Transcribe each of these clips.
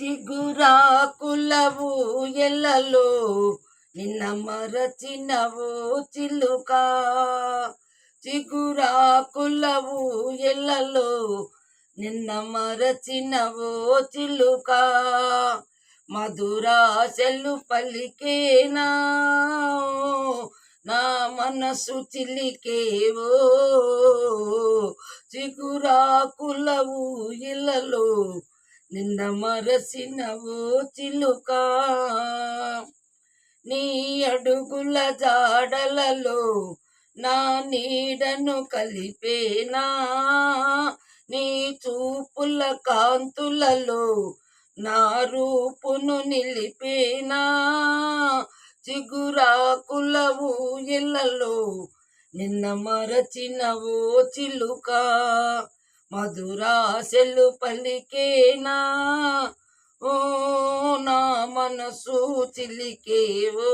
చిగురాకులవు ఎల్లలో నిన్న మరచినవు చిలుక. చిగురాకులవు ఎల్లలో నిన్న మరచినవు చిలుక. మధురాశలు పలికేనా నా మనసు చిలికేవో. చిగురాకులవు ఇళ్ళలో నిన్న మరసినవో చిలుక. నీ అడుగుల జాడలలో నా నీడను కలిపేనా. నీ చూపుల కాంతులలో నా రూపును నిలిపేనా. చిగురాకులవు ఇళ్ళలో నిన్న మరచినవో చిలుక. మధురాశలు పలికేనా ఓ నా మనసు చిలికేవో.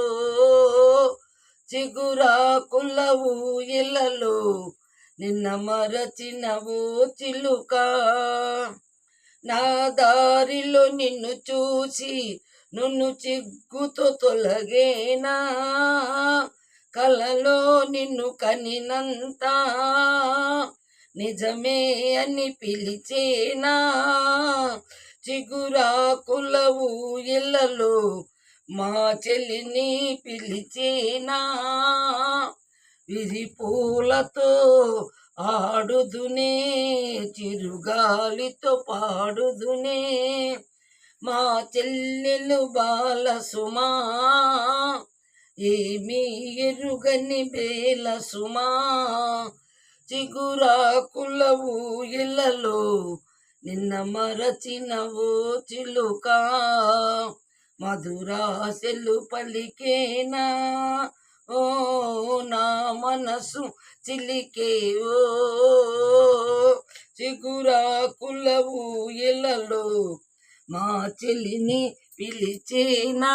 చిగురాకులవు ఇళ్ళలో నిన్న మరచినవో చిలుక. నా దారిలో నిన్ను చూసి నున్ను చిగ్గుతో తొలగేనా. కలలో నిన్ను కనినంత నిజమే అని పిలిచేనా. చిగురాకులవు ఇళ్ళలో మా చెల్లిని పిలిచేనా. విరిపూలతో ఆడుదునే చిరుగాలితో పాడుదునే మా చెల్లెలు బాలసుమా. ఏమీ ఎరుగని బేలసుమా. చిగురాకులవు ఇళ్ళలో నిన్న మరచినవో చిలుక. మధురాశలు పలికేనా ఓ నా మనసు చిలికేవో. చిగురాకులవు ఇళ్ళలో మా చెల్లిని పిలిచేనా.